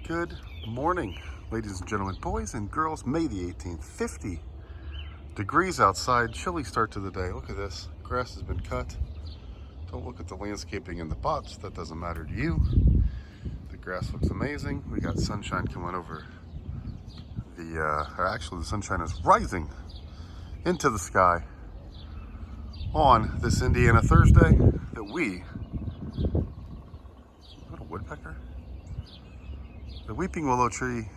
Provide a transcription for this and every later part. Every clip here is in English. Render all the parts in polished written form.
Good morning, ladies and gentlemen, boys and girls. May the 18th, 50 degrees outside, chilly start to the day. Look at this, grass has been cut. Don't look at the landscaping in the box, that doesn't matter to you. The grass looks amazing. We got sunshine coming over actually the sunshine is rising into the sky on this Indiana Thursday that we, is that a woodpecker? The weeping willow tree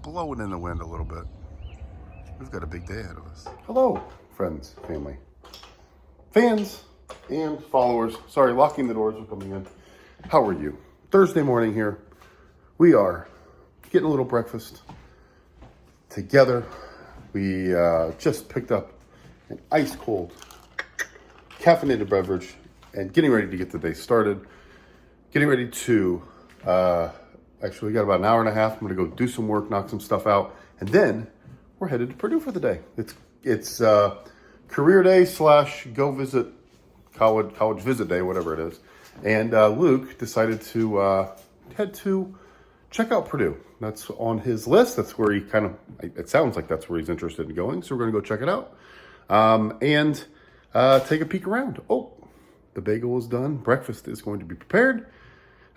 blowing in the wind a little bit. We've got a big day ahead of us. Hello, friends, family, fans, and followers. Sorry, locking the doors are coming in. How are you? Thursday morning here. We are getting a little breakfast together. We just picked up an ice cold caffeinated beverage and getting ready to get the day started. Getting ready to actually, we got about an hour and a half. I'm gonna go do some work, knock some stuff out, and then we're headed to Purdue for the day. It's career day / go visit college visit day, whatever it is. And Luke decided to head to check out Purdue. That's on his list. That's where he it sounds like that's where he's interested in going. So we're gonna go check it out and take a peek around. Oh, the bagel is done. Breakfast is going to be prepared.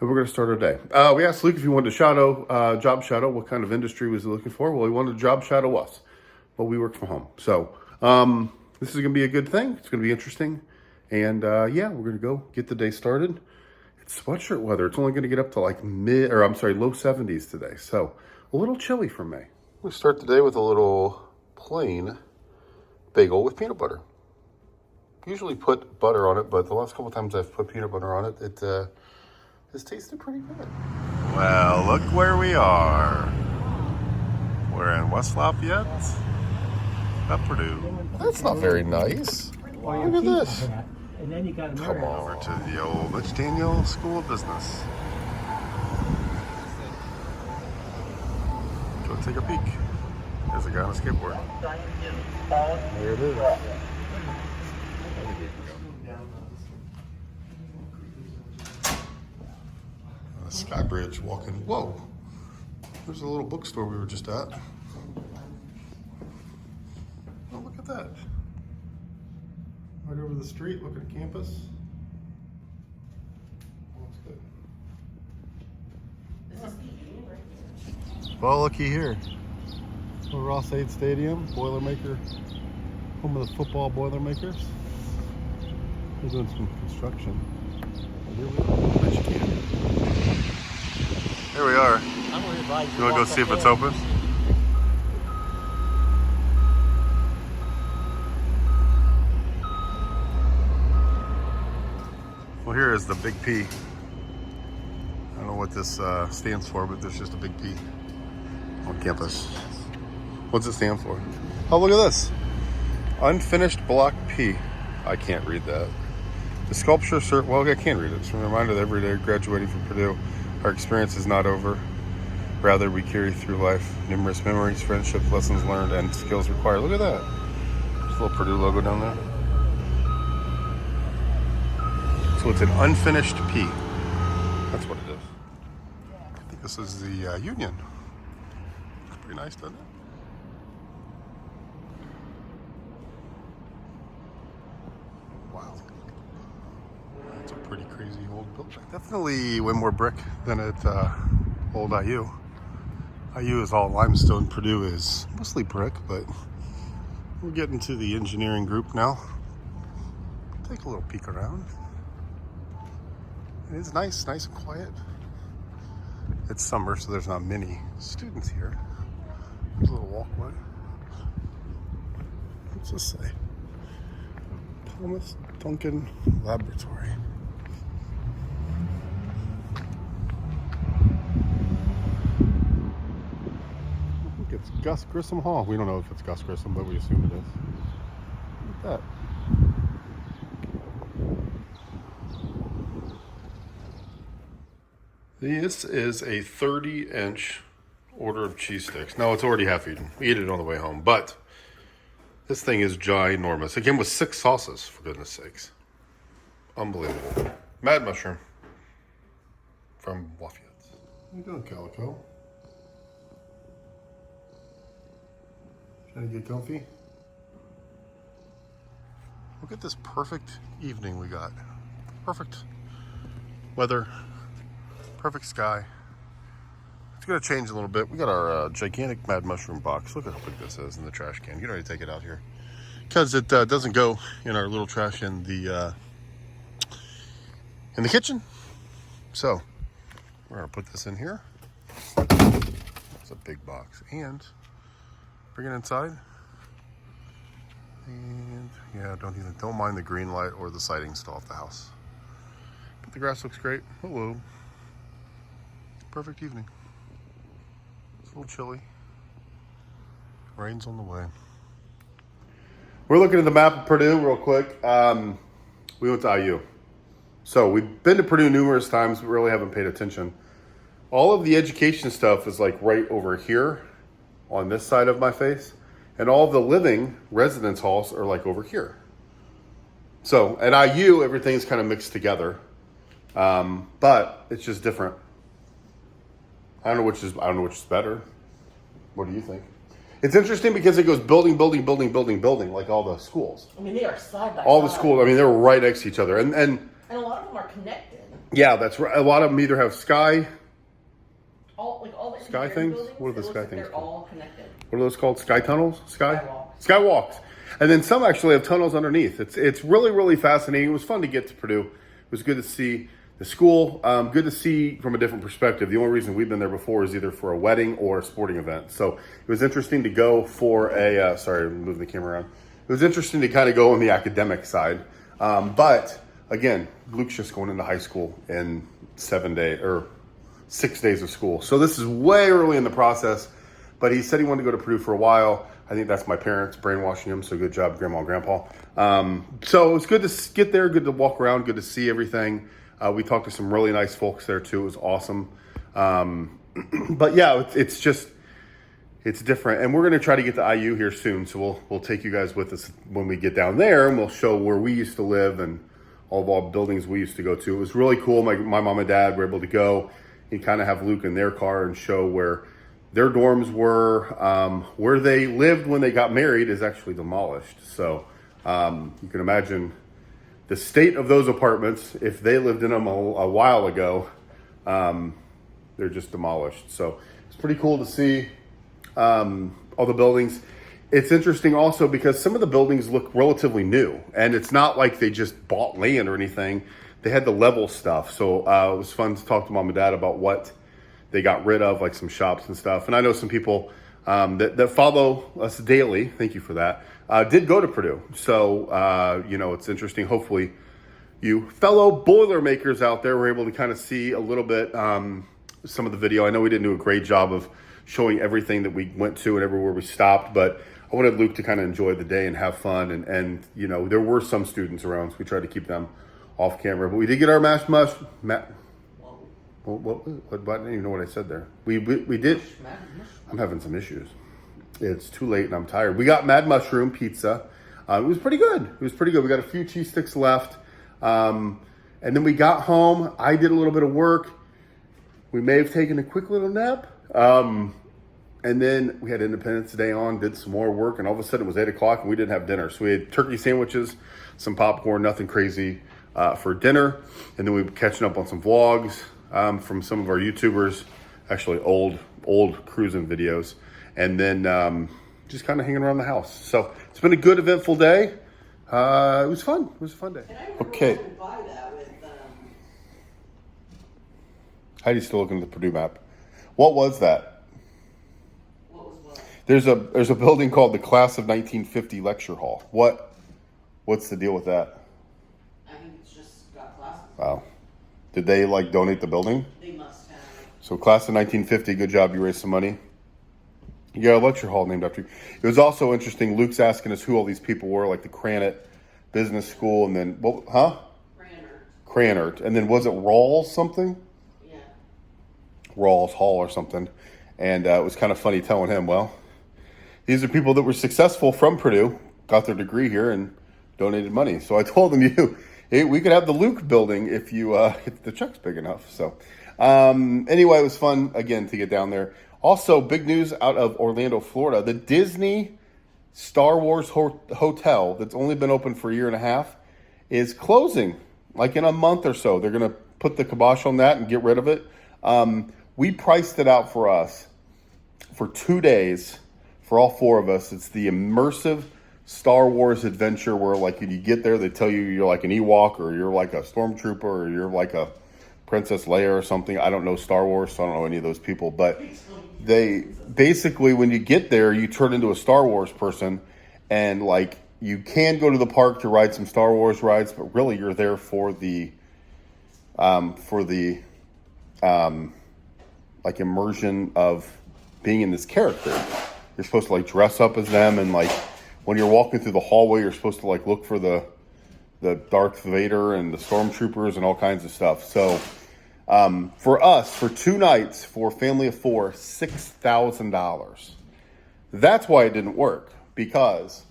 And we're going to start our day. We asked Luke if he wanted to job shadow, what kind of industry was he looking for? Well, he wanted to job shadow us, but we work from home. So this is going to be a good thing. It's going to be interesting. And yeah, we're going to go get the day started. It's sweatshirt weather. It's only going to get up to like low 70s today. So a little chilly for me. We'll start the day with a little plain bagel with peanut butter. Usually put butter on it, but the last couple times I've put peanut butter on it, it's tasted pretty good. Well, look where we are. We're in West Lafayette at Purdue. That's not very nice. Look at this. Come over to the old Rich Daniel School of Business. Go take a peek. There's a guy on a skateboard. There it is. Sky Bridge walking. Whoa, there's a little bookstore we were just at. Oh, look at that. Right over the street, look at campus. Looks good. Well, looky here. Ross Aid Stadium, Boilermaker, home of the football Boilermakers. They're doing some construction. Here we are. Here we are. You want to go see if it's open? Well, here is the Big P. I don't know what this stands for, but there's just a Big P on campus. What's it stand for? Oh, look at this. Unfinished Block P. I can't read that. The sculpture, well, I can read it. It's a reminder that every day graduating from Purdue, our experience is not over. Rather, we carry through life numerous memories, friendships, lessons learned, and skills required. Look at that. There's a little Purdue logo down there. So it's an unfinished P. That's what it is. I think this is the Union. Looks pretty nice, doesn't it? Wow. It's a pretty crazy old building. Definitely way more brick than at old IU. IU is all limestone. Purdue is mostly brick, but we're getting to the engineering group now. Take a little peek around. It is nice and quiet. It's summer, so there's not many students here. There's a little walkway. What's this say? Thomas Duncan Laboratory. I think it's Gus Grissom Hall. We don't know if it's Gus Grissom, but we assume it is. Look at that. This is a 30-inch order of cheese sticks. Now, it's already half eaten. We ate it on the way home, but this thing is ginormous. It came with 6 sauces, for goodness sakes. Unbelievable. Mad mushroom. from Lafayette. How you doing, Calico? Trying to get comfy? Look at this perfect evening we got. Perfect weather, perfect sky. It's gonna change a little bit. We got our gigantic mad mushroom box. Look at how big this is in the trash can. You don't need to take it out here because it doesn't go in our little trash in the kitchen. So we're gonna put this in here. It's a big box, and bring it inside. And yeah, don't mind the green light or the siding still off the house. But the grass looks great. Hello. Perfect evening. It's a little chilly. Rain's on the way. We're looking at the map of Purdue real quick. We went to IU. So we've been to Purdue numerous times, but really haven't paid attention. All of the education stuff is like right over here on this side of my face. And all of the living residence halls are like over here. So at IU, everything's kind of mixed together. But it's just different. I don't know which is better. What do you think? It's interesting because it goes building, like all the schools. I mean, they are side by all side. The schools, I mean, they're right next to each other. And a lot of them are connected. Yeah, that's right. A lot of them either have sky all the sky things. Buildings, What are the sky like things they're called? all connected. What are those called? Sky tunnels? Skywalks. Skywalks. And then some actually have tunnels underneath. It's really, really fascinating. It was fun to get to Purdue. It was good to see the school. Good to see from a different perspective. The only reason we've been there before is either for a wedding or a sporting event. So it was interesting to go for a, sorry, I'm moving the camera around. It was interesting to kind of go on the academic side. But again, Luke's just going into high school in 6 days of school. So this is way early in the process, but he said he wanted to go to Purdue for a while. I think that's my parents brainwashing him. So good job, Grandma and Grandpa. So it's good to get there, good to walk around, good to see everything. We talked to some really nice folks there too. It was awesome. But yeah, it's different. And we're going to try to get to IU here soon. So we'll take you guys with us when we get down there, and we'll show where we used to live and all of our buildings we used to go to. It was really cool. My mom and dad were able to go and kind of have Luke in their car and show where their dorms were. Where they lived when they got married is actually demolished. So you can imagine the state of those apartments. If they lived in them a while ago, they're just demolished. So it's pretty cool to see all the buildings. It's interesting also because some of the buildings look relatively new, and it's not like they just bought land or anything. They had the level stuff. So it was fun to talk to Mom and Dad about what they got rid of, like some shops and stuff. And I know some people that follow us daily, thank you for that, did go to Purdue. So, it's interesting. Hopefully you fellow Boilermakers out there were able to kind of see a little bit some of the video. I know we didn't do a great job of showing everything that we went to and everywhere we stopped, but I wanted Luke to kind of enjoy the day and have fun. And there were some students around, so we tried to keep them off camera. But we did get our what? I didn't even know what I said there. We did. I'm having some issues. It's too late and I'm tired. We got Mad Mushroom pizza. It was pretty good. We got a few cheese sticks left. And then we got home. I did a little bit of work. We may have taken a quick little nap. And then we had Independence Day on, did some more work, and all of a sudden it was 8 o'clock and we didn't have dinner. So we had turkey sandwiches, some popcorn, nothing crazy for dinner. And then we were catching up on some vlogs from some of our YouTubers, actually old cruising videos. And then just kind of hanging around the house. So it's been a good, eventful day. It was fun. It was a fun day. Okay. Heidi's still looking at the Purdue map. What was that? There's a building called the Class of 1950 Lecture Hall. What's the deal with that? I think it's just got classes. Wow. Did they donate the building? They must have. So Class of 1950, good job, you raised some money. You got a lecture hall named after you. It was also interesting, Luke's asking us who all these people were, like the Cranit Business School, and then, Cranert. And then was it Rawls something? Yeah. Rawls Hall or something. And it was kind of funny telling him, well, these are people that were successful from Purdue, got their degree here, and donated money. So I told him, we could have the Luke building if the check's big enough. So Anyway, it was fun, again, to get down there. Also, big news out of Orlando, Florida. The Disney Star Wars Hotel, that's only been open for a year and a half, is closing, like in a month or so. They're going to put the kibosh on that and get rid of it. We priced it out for us for 2 days for all four of us. It's the immersive Star Wars adventure where, like, you get there, they tell you you're like an Ewok or you're like a Stormtrooper or you're like a Princess Leia or something. I don't know Star Wars, so I don't know any of those people. But they basically, when you get there, you turn into a Star Wars person. And, like, you can go to the park to ride some Star Wars rides, but really you're there for the like immersion of being in this character. You're supposed to like dress up as them, and like when you're walking through the hallway, you're supposed to like look for the Darth Vader and the Stormtroopers and all kinds of stuff. So for us, for 2 nights, for a family of 4, $6,000. That's why it didn't work, because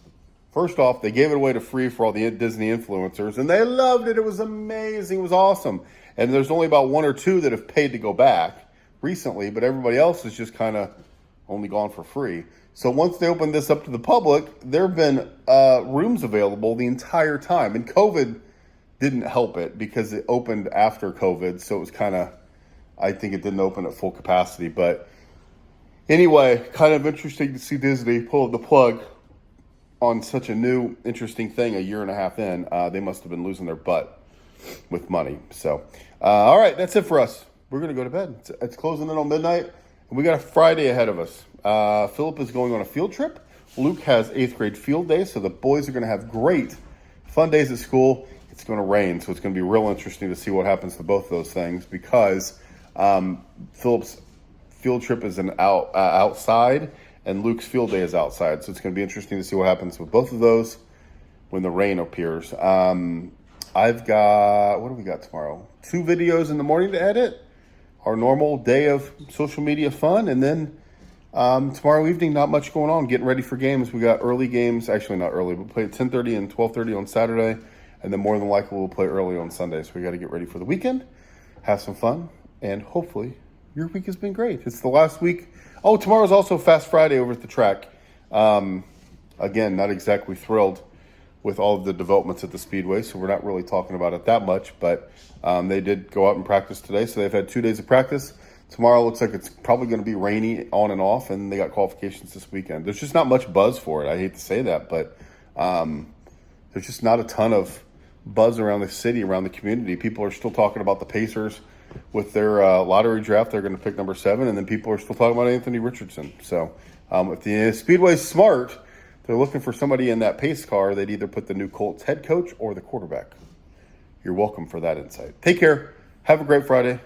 first off, they gave it away to free for all the Disney influencers, and they loved it. It was amazing. It was awesome. And there's only about 1 or 2 that have paid to go back recently, but everybody else has just kind of only gone for free. So once they opened this up to the public, there have been rooms available the entire time. And COVID didn't help it because it opened after COVID. So it was kind of, I think it didn't open at full capacity. But anyway, kind of interesting to see Disney pull the plug on such a new, interesting thing a year and a half in. They must have been losing their butt with money. So, all right, that's it for us. We're going to go to bed. It's closing in on midnight, and we got a Friday ahead of us. Philip is going on a field trip. Luke has 8th grade field day, so the boys are going to have great, fun days at school. It's going to rain, so it's going to be real interesting to see what happens to both those things, because Philip's field trip is outside, and Luke's field day is outside. So it's going to be interesting to see what happens with both of those when the rain appears. I've got, what do we got tomorrow? 2 videos in the morning to edit. Our normal day of social media fun. And then tomorrow evening, not much going on. Getting ready for games. We got early games. Actually, not early. We'll play at 10:30 and 12:30 on Saturday. And then more than likely, we'll play early on Sunday. So we got to get ready for the weekend. Have some fun. And hopefully, your week has been great. It's the last week. Oh, tomorrow's also Fast Friday over at the track. Again, not exactly thrilled with all of the developments at the Speedway, so we're not really talking about it that much, but they did go out and practice today, so they've had 2 days of practice. Tomorrow looks like it's probably going to be rainy on and off, and they got qualifications this weekend. There's just not much buzz for it. I hate to say that, but there's just not a ton of buzz around the city, around the community. People are still talking about the Pacers with their lottery draft. They're going to pick number 7, and then people are still talking about Anthony Richardson. So if the Speedway's smart, they're looking for somebody in that pace car. They'd either put the new Colts head coach or the quarterback. You're welcome for that insight. Take care. Have a great Friday.